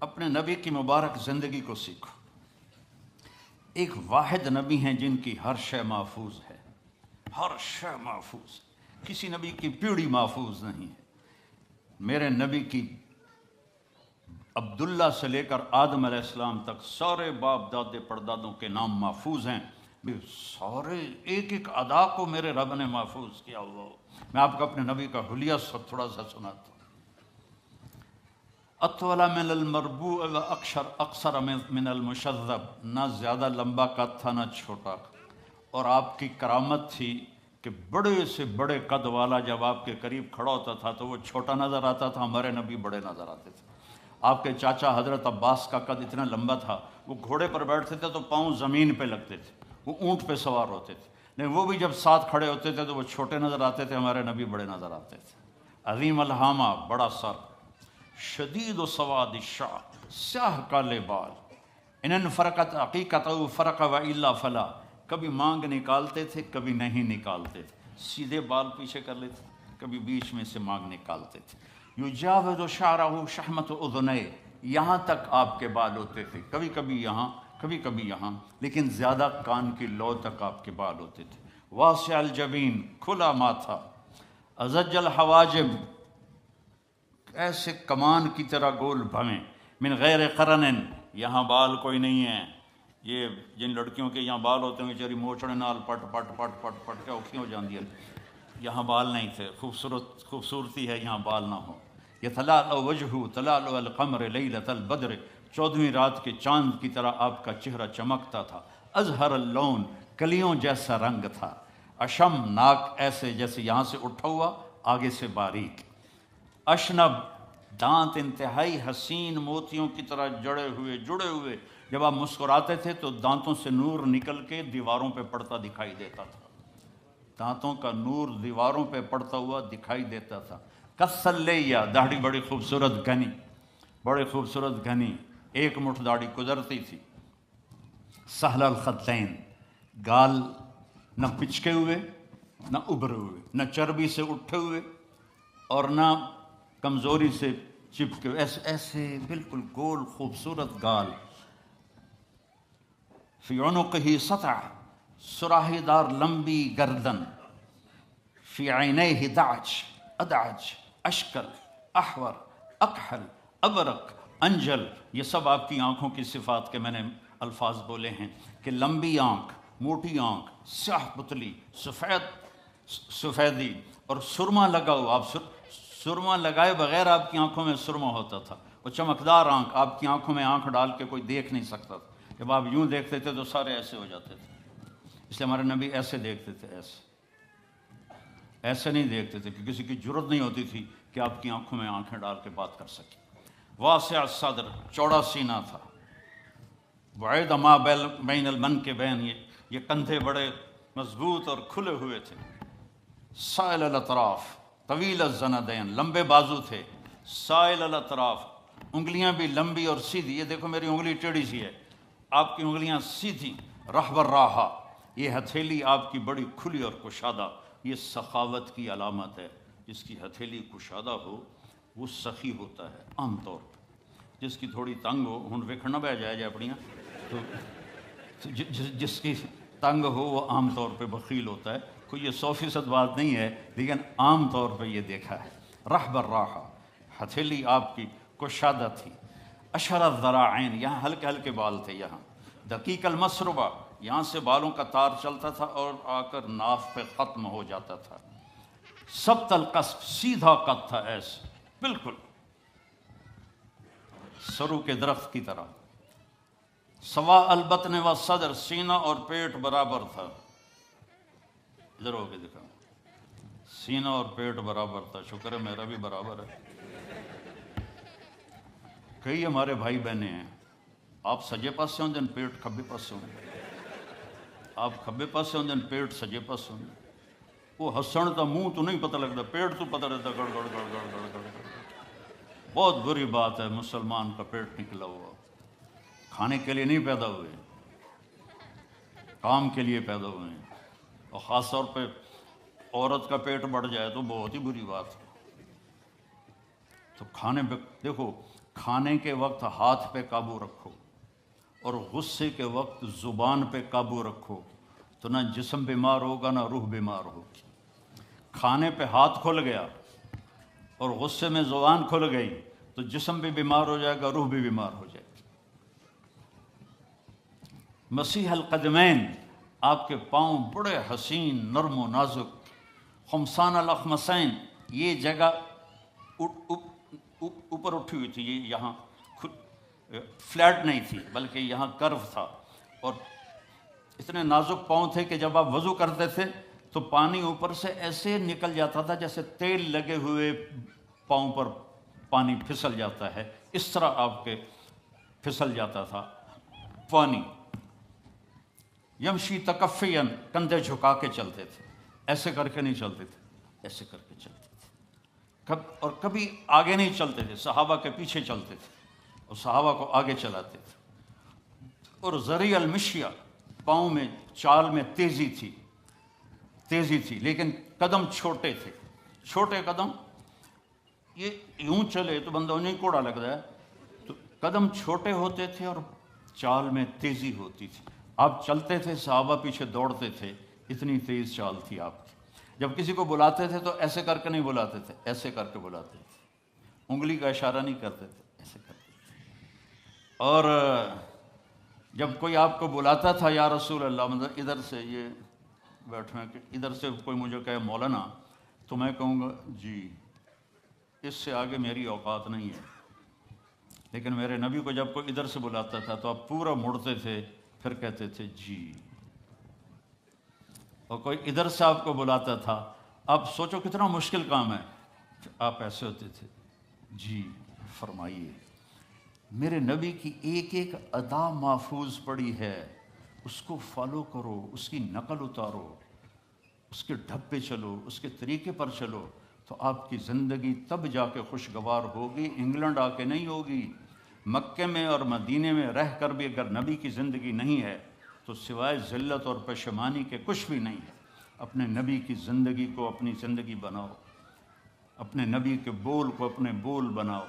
اپنے نبی کی مبارک زندگی کو سیکھو۔ ایک واحد نبی ہیں جن کی ہر شے محفوظ ہے، ہر شے محفوظ ہے، کسی نبی کی پیڑھی محفوظ نہیں ہے۔ میرے نبی کی عبداللہ سے لے کر آدم علیہ السلام تک سارے باپ دادے پردادوں کے نام محفوظ ہیں، سارے ایک ایک ادا کو میرے رب نے محفوظ کیا ہوا ہو۔ میں آپ کو اپنے نبی کا حلیہ تھوڑا سا سناتا ہوں۔ اطول من المربوع و اقصر من المشذب، نہ زیادہ لمبا قد تھا نہ چھوٹا، اور آپ کی کرامت تھی کہ بڑے سے بڑے قد والا جب آپ کے قریب کھڑا ہوتا تھا تو وہ چھوٹا نظر آتا تھا، ہمارے نبی بڑے نظر آتے تھے۔ آپ کے چاچا حضرت عباس کا قد اتنا لمبا تھا، وہ گھوڑے پر بیٹھتے تھے تو پاؤں زمین پہ لگتے تھے، وہ اونٹ پہ سوار ہوتے تھے، لیکن وہ بھی جب ساتھ کھڑے ہوتے تھے تو وہ چھوٹے نظر آتے تھے، ہمارے نبی بڑے نظر آتے تھے۔ عظیم الہامہ، بڑا سر، شدید و سواد الشعر، سیاہ کالے بال، ان فرقت عقیقت فرق و الا فلا، کبھی مانگ نکالتے تھے کبھی نہیں نکالتے تھے، سیدھے بال پیچھے کر لیتے، کبھی بیچ میں سے مانگ نکالتے تھے۔ یجاوز شعرہ شحمت اذنیہ، یہاں تک آپ کے بال ہوتے تھے، کبھی کبھی یہاں کبھی کبھی یہاں، لیکن زیادہ کان کی لو تک آپ کے بال ہوتے تھے۔ واسع الجبین، کھلا ماتھا، ازج الحواجب، ایسے کمان کی طرح گول بھویں، من غیر قرن، یہاں بال کوئی نہیں ہے۔ یہ جن لڑکیوں کے یہاں بال ہوتے ہیں بیچاری موچڑے نال پٹ پٹ پٹ پٹ پٹ کے اوکھی ہو جاندی ہے، یہاں بال نہیں تھے۔ خوبصورتی ہے یہاں بال نہ ہو۔ یتلألأ وجہہ تلألؤ القمر لیلۃ البدر، 14ویں رات کے چاند کی طرح آپ کا چہرہ چمکتا تھا۔ ازہر اللون، کلیوں جیسا رنگ تھا۔ اشم، ناک ایسے جیسے یہاں سے اٹھا ہوا آگے سے باریک۔ اشنب، دانت انتہائی حسین موتیوں کی طرح جڑے ہوئے، جب آپ مسکراتے تھے تو دانتوں سے نور نکل کے دیواروں پہ پڑتا دکھائی دیتا تھا، دانتوں کا نور دیواروں پہ پڑتا ہوا دکھائی دیتا تھا۔ کسلیہ، داڑھی بڑی خوبصورت گھنی، بڑے خوبصورت گھنی، ایک مٹھ داڑھی گزرتی تھی۔ سہل الخدین، گال نہ پچکے ہوئے نہ ابھرے ہوئے، نہ چربی سے اٹھے ہوئے اور نہ کمزوری سے چپکے، ایسے بالکل گول خوبصورت گال۔ فی عنقہ سطع، سراہی دار لمبی گردن۔ فی عینیہ دعج، ادعج، اشکل، احور، اکحل، ابرق، انجل، یہ سب آپ کی آنکھوں کی صفات کے میں نے الفاظ بولے ہیں کہ لمبی آنکھ، موٹی آنکھ، سیاہ پتلی، سفیدی اور سرما لگا ہوا، آپ سرما لگائے بغیر آپ کی آنکھوں میں سرما ہوتا تھا۔ وہ چمکدار آنکھ، آپ کی آنکھوں میں آنکھ ڈال کے کوئی دیکھ نہیں سکتا تھا، جب آپ یوں دیکھتے تھے تو سارے ایسے ہو جاتے تھے، اس لیے ہمارے نبی ایسے دیکھتے تھے، ایسے نہیں دیکھتے تھے کہ کسی کی جرت نہیں ہوتی تھی کہ آپ کی آنکھوں میں آنکھیں ڈال کے بات کر سکے۔ واسع الصدر، چوڑا سینہ تھا۔ بعید ما بین المنکبین، یہ کندھے بڑے مضبوط اور کھلے ہوئے تھے۔ سائل الاطراف، طویل الزندین، لمبے بازو تھے۔ سائل الاطراف، انگلیاں بھی لمبی اور سیدھی، یہ دیکھو میری انگلی ٹیڑھی سی ہے، آپ کی انگلیاں سیدھی۔ رحب الراحہ، یہ ہتھیلی آپ کی بڑی کھلی اور کشادہ، یہ سخاوت کی علامت ہے۔ جس کی ہتھیلی کشادہ ہو وہ سخی ہوتا ہے عام طور پہ، جس کی تھوڑی تنگ ہو، ہن ویکھن نہ بہ جائے اپنیاں، تو جس کی تنگ ہو وہ عام طور پہ بخیل ہوتا ہے۔ کوئی یہ 100% بات نہیں ہے، لیکن عام طور پہ یہ دیکھا ہے۔ رحب الراحہ، ہتھیلی آپ کی کشادہ تھی۔ اشر الذراعین، یہاں ہلکے ہلکے بال تھے، یہاں۔ دقیق المسربہ، یہاں سے بالوں کا تار چلتا تھا اور آ کر ناف پہ ختم ہو جاتا تھا۔ سبط القصف، سیدھا قد تھا، ایسے بالکل سرو کے درخت کی طرح۔ سوا البطن و صدر، سینہ اور پیٹ برابر تھا۔ ادھر ہو کے دکھا، سینہ اور پیٹ برابر تھا، شکر ہے میرا بھی برابر ہے۔ کئی ہمارے بھائی بہنیں ہیں، آپ سجے پاسے ہوں دن پیٹ کھبے پاسے ہوں، آپ کھبے پاسے ہوں دن پیٹ سجے پاسے ہوں۔ وہ ہسن تو منہ تو نہیں پتہ لگتا، پیٹ تو پتہ رہتا گڑ گڑ گڑ گڑ گڑ گڑ گڑ۔ بہت بری بات ہے مسلمان کا پیٹ نکلا ہوا، کھانے کے لیے نہیں پیدا ہوئے، کام کے لیے پیدا ہوئے ہیں، اور خاص طور پہ عورت کا پیٹ بڑھ جائے تو بہت ہی بری بات ہے۔ تو کھانے پہ دیکھو، کھانے کے وقت ہاتھ پہ قابو رکھو اور غصے کے وقت زبان پہ قابو رکھو تو نہ جسم بیمار ہوگا نہ روح بیمار ہوگی۔ کھانے پہ ہاتھ کھل گیا اور غصے میں زبان کھل گئی تو جسم بھی بیمار ہو جائے گا، روح بھی بیمار ہو جائے گی۔ مسیح القدمین، آپ کے پاؤں بڑے حسین نرم و نازک، خمسان الاخمسین، یہ جگہ اوپر اٹھی ہوئی تھی، یہ یہاں فلیٹ نہیں تھی بلکہ یہاں کرو تھا، اور اتنے نازک پاؤں تھے کہ جب آپ وضو کرتے تھے تو پانی اوپر سے ایسے نکل جاتا تھا جیسے تیل لگے ہوئے پاؤں پر پانی پھسل جاتا ہے، اس طرح آپ کے پھسل جاتا تھا پانی۔ یمشی تکفین، کندھے جھکا کے چلتے تھے، ایسے کر کے نہیں چلتے تھے، ایسے کر کے چلتے تھے، اور کبھی آگے نہیں چلتے تھے، صحابہ کے پیچھے چلتے تھے اور صحابہ کو آگے چلاتے تھے۔ اور ذریع المشیہ، پاؤں میں چال میں تیزی تھی لیکن قدم چھوٹے تھے، چھوٹے قدم، یہ یوں چلے تو بندہ انہیں کوڑا لگتا ہے، تو قدم چھوٹے ہوتے تھے اور چال میں تیزی ہوتی تھی۔ آپ چلتے تھے، صحابہ پیچھے دوڑتے تھے، اتنی تیز چال تھی آپ کی۔ جب کسی کو بلاتے تھے تو ایسے کر کے نہیں بلاتے تھے، ایسے کر کے بلاتے تھے، انگلی کا اشارہ نہیں کرتے تھے، ایسے کرتے تھے۔ اور جب کوئی آپ کو بلاتا تھا یا رسول اللہ، مطلب ادھر سے، یہ بیٹھے ہیں کہ ادھر سے کوئی مجھے کہے مولانا، تو میں کہوں گا جی، اس سے آگے میری اوقات نہیں ہے۔ لیکن میرے نبی کو جب کوئی ادھر سے بلاتا تھا تو آپ پورا مڑتے تھے، پھر کہتے تھے جی۔ اور کوئی ادھر سے آپ کو بلاتا تھا، آپ سوچو کتنا مشکل کام ہے، آپ ایسے ہوتے تھے، جی فرمائیے۔ میرے نبی کی ایک ایک ادا محفوظ پڑی ہے، اس کو فالو کرو، اس کی نقل اتارو، اس کے ڈھب پہ چلو، اس کے طریقے پر چلو، تو آپ کی زندگی تب جا کے خوشگوار ہوگی، انگلینڈ آ کے نہیں ہوگی۔ مکے میں اور مدینے میں رہ کر بھی اگر نبی کی زندگی نہیں ہے تو سوائے ذلت اور پشیمانی کے کچھ بھی نہیں ہے۔ اپنے نبی کی زندگی کو اپنی زندگی بناؤ، اپنے نبی کے بول کو اپنے بول بناؤ۔